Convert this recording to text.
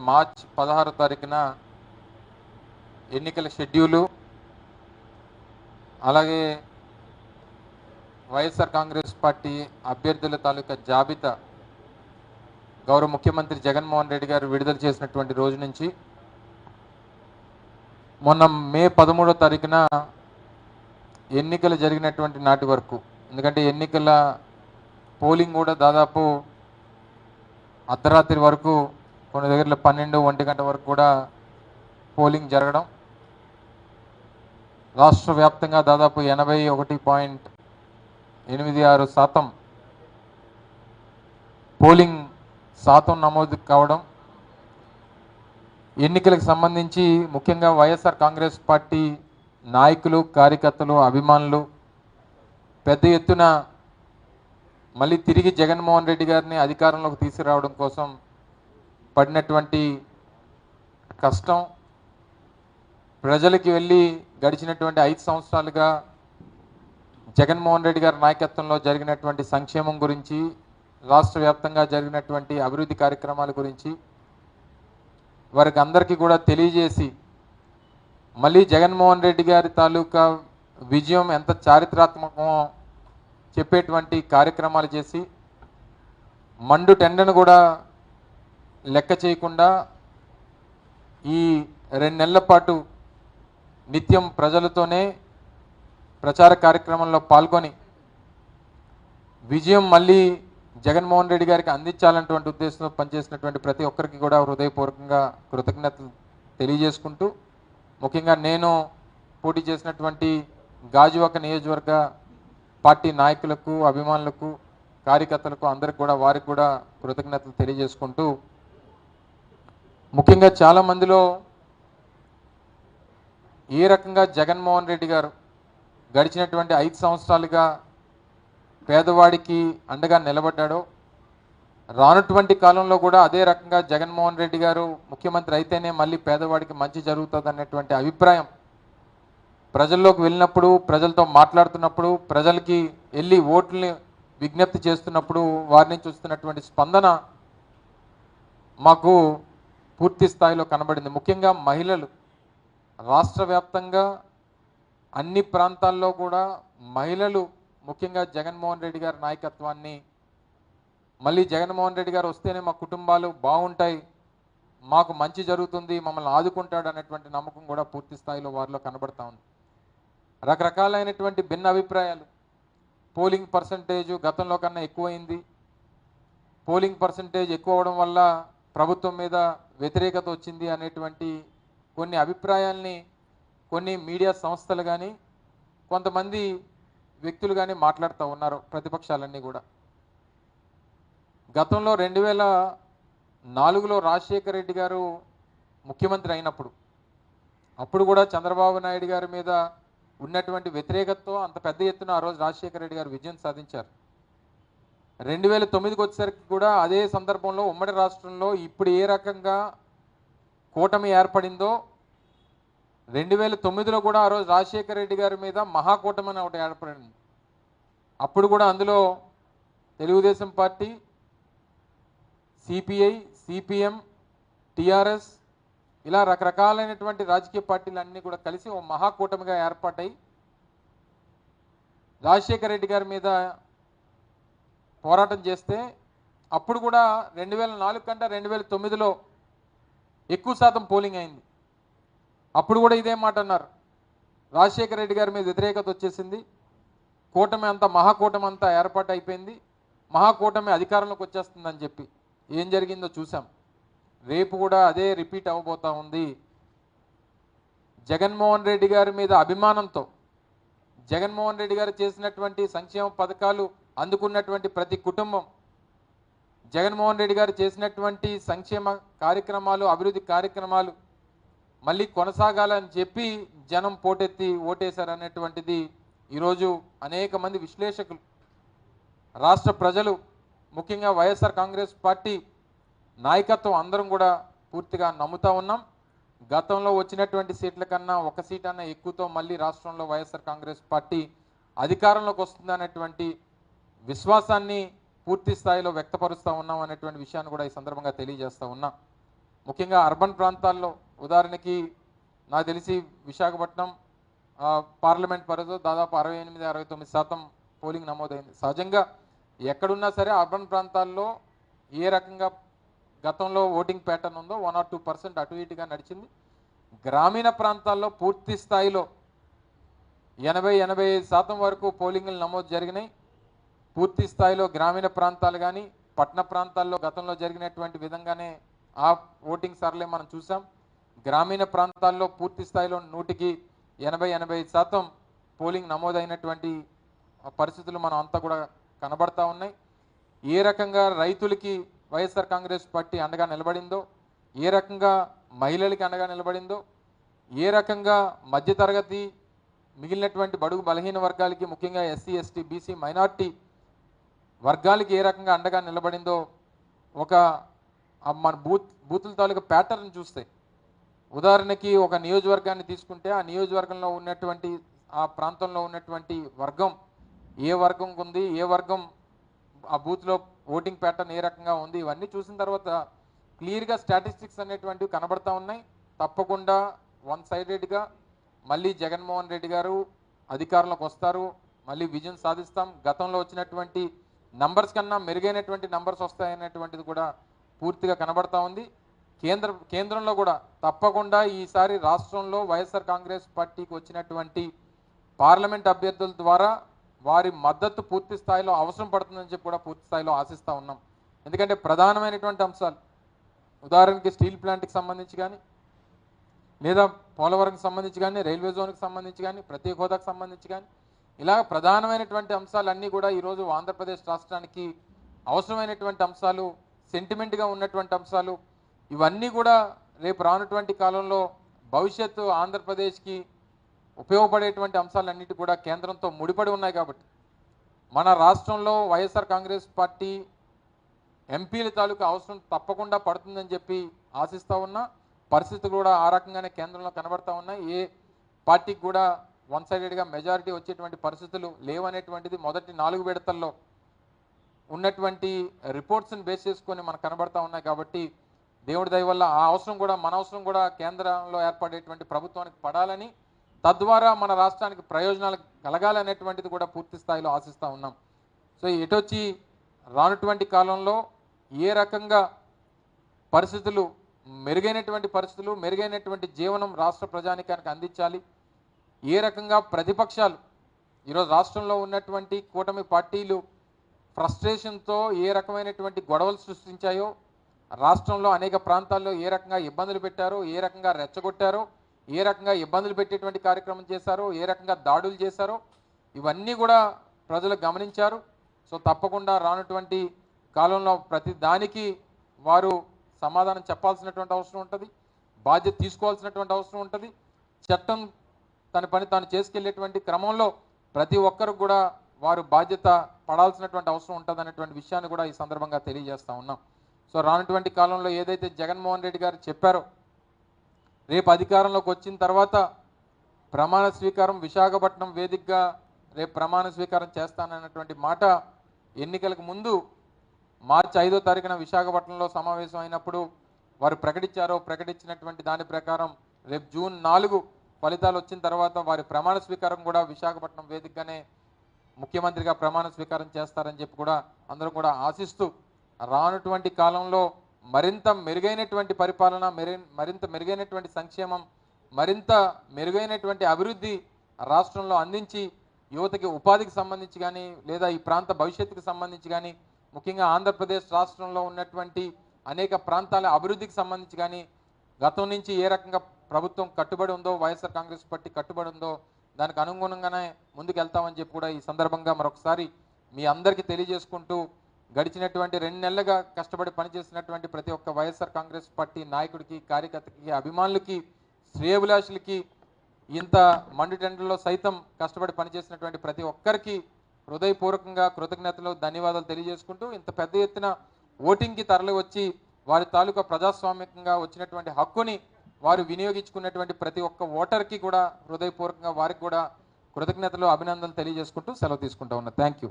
మార్చి 16 తారీఖున ఎన్నికల షెడ్యూలు, అలాగే వైఎస్ఆర్ కాంగ్రెస్ పార్టీ అభ్యర్థుల తాలూకా జాబితా గౌరవ ముఖ్యమంత్రి జగన్మోహన్ రెడ్డి గారు విడుదల చేసినటువంటి రోజు నుంచి మొన్న మే 13వ తారీఖున ఎన్నికలు జరిగినటువంటి నాటి వరకు, ఎందుకంటే ఎన్నికల పోలింగ్ కూడా దాదాపు అర్ధరాత్రి వరకు, కొన్ని దగ్గరలో 12-1 గంట వరకు కూడా పోలింగ్ జరగడం, రాష్ట్ర వ్యాప్తంగా దాదాపు 81.86% పోలింగ్ శాతం నమోదు కావడం, ఎన్నికలకు సంబంధించి ముఖ్యంగా వైఎస్ఆర్ కాంగ్రెస్ పార్టీ నాయకులు, కార్యకర్తలు, అభిమానులు పెద్ద ఎత్తున మళ్ళీ తిరిగి జగన్మోహన్ రెడ్డి గారిని అధికారంలోకి తీసుకురావడం కోసం పడినటువంటి కష్టం, ప్రజలకి వెళ్ళి గడిచినటువంటి 5 సంవత్సరాలుగా జగన్మోహన్ రెడ్డి గారి నాయకత్వంలో జరిగినటువంటి సంక్షేమం గురించి, రాష్ట్ర వ్యాప్తంగా జరిగినటువంటి అభివృద్ధి కార్యక్రమాల గురించి వారికి అందరికీ కూడా తెలియజేసి మళ్ళీ జగన్మోహన్ రెడ్డి గారి తాలూకా విజయం ఎంత చారిత్రాత్మకమో చెప్పేటువంటి కార్యక్రమాలు చేసి, మండు టెండను కూడా లెక్క చేయకుండా ఈ 2 నెలల పాటు నిత్యం ప్రజలతోనే ప్రచార కార్యక్రమంలో పాల్గొని విజయం మళ్ళీ జగన్మోహన్ రెడ్డి గారికి అందించాలన్నటువంటి ఉద్దేశంతో పనిచేసినటువంటి ప్రతి ఒక్కరికి కూడా హృదయపూర్వకంగా కృతజ్ఞతలు తెలియజేసుకుంటూ, ముఖ్యంగా నేను పోటీ చేసినటువంటి గాజువాక నియోజకవర్గ పార్టీ నాయకులకు, అభిమానులకు, కార్యకర్తలకు అందరికి కూడా వారికి కూడా కృతజ్ఞతలు తెలియజేసుకుంటూ, ముఖ్యంగా చాలామందిలో ఏ రకంగా జగన్మోహన్ రెడ్డి గారు గడిచినటువంటి 5 సంవత్సరాలుగా పేదవాడికి అండగా నిలబడ్డాడో, రానటువంటి కాలంలో కూడా అదే రకంగా జగన్మోహన్ రెడ్డి గారు ముఖ్యమంత్రి అయితేనే మళ్ళీ పేదవాడికి మంచి జరుగుతుంది అన్నటువంటి అభిప్రాయం ప్రజల్లోకి వెళ్ళినప్పుడు, ప్రజలతో మాట్లాడుతున్నప్పుడు, ప్రజలకి వెళ్ళి ఓట్లని విజ్ఞప్తి చేస్తున్నప్పుడు వారి నుంచి వస్తున్నటువంటి స్పందన మాకు పూర్తి స్థాయిలో కనబడింది. ముఖ్యంగా మహిళలు రాష్ట్ర వ్యాప్తంగా అన్ని ప్రాంతాల్లో కూడా మహిళలు ముఖ్యంగా జగన్మోహన్ రెడ్డి గారి నాయకత్వాన్ని, మళ్ళీ జగన్మోహన్ రెడ్డి గారు వస్తేనే మా కుటుంబాలు బాగుంటాయి, మాకు మంచి జరుగుతుంది, మమ్మల్ని ఆదుకుంటాడు అనేటువంటి నమ్మకం కూడా పూర్తి స్థాయిలో వారిలో కనబడతా ఉంది. రకరకాలైనటువంటి భిన్న అభిప్రాయాలు, పోలింగ్ పర్సంటేజ్ గతంలో కన్నా ఎక్కువైంది, పోలింగ్ పర్సంటేజ్ ఎక్కువ అవడం వల్ల ప్రభుత్వం మీద వ్యతిరేకత వచ్చింది అనేటువంటి కొన్ని అభిప్రాయాల్ని కొన్ని మీడియా సంస్థలు కానీ కొంతమంది వ్యక్తులు కానీ మాట్లాడుతూ ఉన్నారు ప్రతిపక్షాలన్నీ కూడా. గతంలో 2004లో రాజశేఖర రెడ్డి గారు ముఖ్యమంత్రి అయినప్పుడు, అప్పుడు కూడా చంద్రబాబు నాయుడు గారి మీద ఉన్నటువంటి వ్యతిరేకతతో అంత పెద్ద ఎత్తున ఆ రోజు రాజశేఖర రెడ్డి గారు విజయం సాధించారు. 2009కి వచ్చేసరికి కూడా అదే సందర్భంలో ఉమ్మడి రాష్ట్రంలో ఇప్పుడు ఏ రకంగా కూటమి ఏర్పడిందో 2009లో కూడా ఆ రోజు రాజశేఖర రెడ్డి గారి మీద మహాకూటమి అని ఒకటి ఏర్పడింది. అప్పుడు కూడా అందులో Telugu Desam party, CPI, CPM, TRS ఇలా రకరకాలైనటువంటి రాజకీయ పార్టీలన్నీ కూడా కలిసి ఓ మహాకూటమిగా ఏర్పాటై రాజశేఖర రెడ్డి గారి మీద పోరాటం చేస్తే, అప్పుడు కూడా 2004 కంటే 2009లో ఎక్కువ శాతం పోలింగ్ అయింది. అప్పుడు కూడా ఇదే మాట అన్నారు, రాజశేఖర రెడ్డి గారి మీద వ్యతిరేకత వచ్చేసింది, కూటమి అంతా మహాకూటమి అంతా ఏర్పాటు అయిపోయింది, మహాకూటమి అధికారంలోకి వచ్చేస్తుందని చెప్పి. ఏం జరిగిందో చూసాం. రేపు కూడా అదే రిపీట్ అవ్వబోతా ఉంది. జగన్మోహన్ రెడ్డి గారి మీద అభిమానంతో, జగన్మోహన్ రెడ్డి గారు చేసినటువంటి సంక్షేమ పథకాలు అందుకున్నటువంటి ప్రతి కుటుంబం, జగన్మోహన్ రెడ్డి గారు చేసినటువంటి సంక్షేమ కార్యక్రమాలు, అభివృద్ధి కార్యక్రమాలు మళ్ళీ కొనసాగాలని చెప్పి జనం పోటెత్తి ఓటేశారనేటువంటిది ఈరోజు అనేక మంది విశ్లేషకులు, రాష్ట్ర ప్రజలు, ముఖ్యంగా వైఎస్ఆర్ కాంగ్రెస్ పార్టీ నాయకత్వం అందరం కూడా పూర్తిగా నమ్ముతా ఉన్నాం. గతంలో వచ్చినటువంటి సీట్ల కన్నా ఒక సీట్ అన్న ఎక్కువతో మళ్ళీ రాష్ట్రంలో వైఎస్ఆర్ కాంగ్రెస్ పార్టీ అధికారంలోకి వస్తుందనేటువంటి విశ్వాసాన్ని పూర్తి స్థాయిలో వ్యక్తపరుస్తూ ఉన్నాం అనేటువంటి విషయాన్ని కూడా ఈ సందర్భంగా తెలియజేస్తూ ఉన్నా. ముఖ్యంగా అర్బన్ ప్రాంతాల్లో ఉదాహరణకి నాకు తెలిసి విశాఖపట్నం పార్లమెంట్ పరిధిలో దాదాపు 68-69% పోలింగ్ నమోదైంది. సహజంగా ఎక్కడున్నా సరే అర్బన్ ప్రాంతాల్లో ఏ రకంగా గతంలో ఓటింగ్ ప్యాటర్న్ ఉందో 1 or 2% అటు ఇటుగా నడిచింది. గ్రామీణ ప్రాంతాల్లో పూర్తి స్థాయిలో 80-85% వరకు పోలింగ్లు నమోదు జరిగినాయి. పూర్తి స్థాయిలో గ్రామీణ ప్రాంతాలు కానీ పట్టణ ప్రాంతాల్లో గతంలో జరిగినటువంటి విధంగానే ఆ ఓటింగ్ సరళి మనం చూసాం. గ్రామీణ ప్రాంతాల్లో పూర్తి స్థాయిలో 100-80-85% పోలింగ్ నమోదైనటువంటి పరిస్థితులు మనం అంతా కూడా కనబడతా ఉన్నాయి. ఏ రకంగా రైతులకి వైఎస్ఆర్ కాంగ్రెస్ పార్టీ అండగా నిలబడిందో, ఏ రకంగా మహిళలకి అండగా నిలబడిందో, ఏ రకంగా మధ్యతరగతి మిగిలినటువంటి బడుగు బలహీన వర్గాలకి ముఖ్యంగా ఎస్సీ ఎస్టీ బీసీ మైనార్టీ వర్గాలకి ఏ రకంగా అండగా నిలబడిందో ఒక మన బూతుల తాలూకా ప్యాటర్న్ చూస్తే, ఉదాహరణకి ఒక నియోజకవర్గాన్ని తీసుకుంటే ఆ నియోజకవర్గంలో ఉన్నటువంటి ఆ ప్రాంతంలో ఉన్నటువంటి వర్గం ఏ వర్గం ఉంది, ఏ వర్గం ఆ బూత్లో ఓటింగ్ ప్యాటర్న్ ఏ రకంగా ఉంది, ఇవన్నీ చూసిన తర్వాత క్లియర్గా స్టాటిస్టిక్స్ అనేటువంటివి కనబడతా ఉన్నాయి. తప్పకుండా వన్ సైడెడ్గా మళ్ళీ జగన్మోహన్ రెడ్డి గారు అధికారంలోకి వస్తారు, మళ్ళీ విజయం సాధిస్తాం, గతంలో వచ్చినటువంటి నంబర్స్ కన్నా మెరుగైనటువంటి నంబర్స్ వస్తాయనేటువంటిది కూడా పూర్తిగా కనబడతా ఉంది. కేంద్రంలో కూడా తప్పకుండా ఈసారి రాష్ట్రంలో వైఎస్ఆర్ కాంగ్రెస్ పార్టీకి వచ్చినటువంటి పార్లమెంట్ అభ్యర్థుల ద్వారా వారి మద్దతు పూర్తి స్థాయిలో అవసరం పడుతుందని చెప్పి కూడా పూర్తి స్థాయిలో ఆశిస్తూ ఉన్నాం. ఎందుకంటే ప్రధానమైనటువంటి అంశాలు ఉదాహరణకి స్టీల్ ప్లాంట్కి సంబంధించి కానీ, లేదా పోలవరంకి సంబంధించి కానీ, రైల్వే జోన్కి సంబంధించి కానీ, ప్రత్యేక హోదాకు సంబంధించి కానీ, ఇలా ప్రధానమైనటువంటి అంశాలన్నీ కూడా ఈరోజు ఆంధ్రప్రదేశ్ రాష్ట్రానికి అవసరమైనటువంటి అంశాలు, సెంటిమెంట్గా ఉన్నటువంటి అంశాలు, ఇవన్నీ కూడా రేపు రానటువంటి కాలంలో భవిష్యత్తు ఆంధ్రప్రదేశ్కి ఉపయోగపడేటువంటి అంశాలన్నిటి కూడా కేంద్రంతో ముడిపడి ఉన్నాయి. కాబట్టి మన రాష్ట్రంలో వైఎస్ఆర్ కాంగ్రెస్ పార్టీ ఎంపీల తాలూకా అవసరం తప్పకుండా పడుతుందని చెప్పి ఆశిస్తూ ఉన్నా. పరిస్థితులు కూడా ఆ రకంగానే కేంద్రంలో కనబడతా ఉన్నాయి. ఏ పార్టీకి కూడా వన్ సైడెడ్గా మెజారిటీ వచ్చేటువంటి పరిస్థితులు లేవనేటువంటిది మొదటి 4 విడతల్లో ఉన్నటువంటి రిపోర్ట్స్ని బేస్ చేసుకొని మనకు కనబడతా ఉన్నాయి. కాబట్టి దేవుడి దయ వల్ల ఆ అవసరం కూడా మన అవసరం కూడా కేంద్రంలో ఏర్పడేటువంటి ప్రభుత్వానికి పడాలని, తద్వారా మన రాష్ట్రానికి ప్రయోజనాలు కలగాలనేటువంటిది కూడా పూర్తి స్థాయిలో ఆశిస్తూ ఉన్నాం. సో ఎటొచ్చి రానటువంటి కాలంలో ఏ రకంగా పరిస్థితులు మెరుగైనటువంటి జీవనం రాష్ట్ర ప్రజానికానికి అందించాలి, ఏ రకంగా ప్రతిపక్షాలు ఈరోజు రాష్ట్రంలో ఉన్నటువంటి కూటమి పార్టీలు ఫ్రస్ట్రేషన్తో ఏ రకమైనటువంటి గొడవలు సృష్టించాయో, రాష్ట్రంలో అనేక ప్రాంతాల్లో ఏ రకంగా ఇబ్బందులు పెట్టారో, ఏ రకంగా రెచ్చగొట్టారో, ఏ రకంగా ఇబ్బందులు పెట్టేటువంటి కార్యక్రమం చేశారో, ఏ రకంగా దాడులు చేశారో, ఇవన్నీ కూడా ప్రజలు గమనించారు. సో తప్పకుండా రానటువంటి కాలంలో ప్రతి దానికి వారు సమాధానం చెప్పాల్సినటువంటి అవసరం ఉంటుంది, బాధ్యత తీసుకోవాల్సినటువంటి అవసరం ఉంటుంది. చట్టం తన పని తాను చేసుకెళ్లేటువంటి క్రమంలో ప్రతి ఒక్కరు కూడా వారు బాధ్యత పడాల్సినటువంటి అవసరం ఉంటుంది అనేటువంటి విషయాన్ని కూడా ఈ సందర్భంగా తెలియజేస్తూ ఉన్నాం. సో రానటువంటి కాలంలో ఏదైతే జగన్మోహన్ రెడ్డి గారు చెప్పారో, రేపు అధికారంలోకి వచ్చిన తర్వాత ప్రమాణ స్వీకారం విశాఖపట్నం వేదికగా రేపు ప్రమాణ స్వీకారం చేస్తానన్నటువంటి మాట ఎన్నికలకు ముందు మార్చి 5వ తారీఖున విశాఖపట్నంలో సమావేశం అయినప్పుడు వారు ప్రకటించినటువంటి దాని ప్రకారం రేపు జూన్ 4 ఫలితాలు వచ్చిన తర్వాత వారి ప్రమాణ స్వీకారం కూడా విశాఖపట్నం వేదికగానే ముఖ్యమంత్రిగా ప్రమాణ స్వీకారం చేస్తారని చెప్పి కూడా అందరూ కూడా ఆశిస్తూ, రానటువంటి కాలంలో మరింత మెరుగైనటువంటి పరిపాలన, మరింత మెరుగైనటువంటి సంక్షేమం, మరింత మెరుగైనటువంటి అభివృద్ధి రాష్ట్రంలో అందించి యువతకి ఉపాధికి సంబంధించి కానీ, లేదా ఈ ప్రాంత భవిష్యత్తుకు సంబంధించి కానీ, ముఖ్యంగా ఆంధ్రప్రదేశ్ రాష్ట్రంలో ఉన్నటువంటి అనేక ప్రాంతాల అభివృద్ధికి సంబంధించి కానీ గతం నుంచి ఏ రకంగా ప్రభుత్వం కట్టుబడి ఉందో, వైఎస్ఆర్ కాంగ్రెస్ పార్టీ కట్టుబడి ఉందో దానికి అనుగుణంగానే ముందుకు వెళ్తామని చెప్పి కూడా ఈ సందర్భంగా మరొకసారి మీ అందరికీ తెలియజేసుకుంటూ, గడిచినటువంటి 2 నెలలుగా కష్టపడి పనిచేసినటువంటి ప్రతి ఒక్క వైఎస్ఆర్ కాంగ్రెస్ పార్టీ నాయకుడికి, కార్యకర్తకి, అభిమానులకి, శ్రేయభిలాషులకి, ఇంత మండుటెండల్లో సైతం కష్టపడి పనిచేసినటువంటి ప్రతి ఒక్కరికి హృదయపూర్వకంగా కృతజ్ఞతలు, ధన్యవాదాలు తెలియజేసుకుంటూ, ఇంత పెద్ద ఎత్తున ఓటింగ్కి తరలి వచ్చి వారి తాలూకా ప్రజాస్వామికంగా వచ్చినటువంటి హక్కుని వారు వినియోగించుకున్నటువంటి ప్రతి ఒక్క ఓటర్కి కూడా హృదయపూర్వకంగా వారికి కూడా కృతజ్ఞతలు, అభినందనలు తెలియజేసుకుంటూ సెలవు తీసుకుంటా ఉన్నా. Thank you.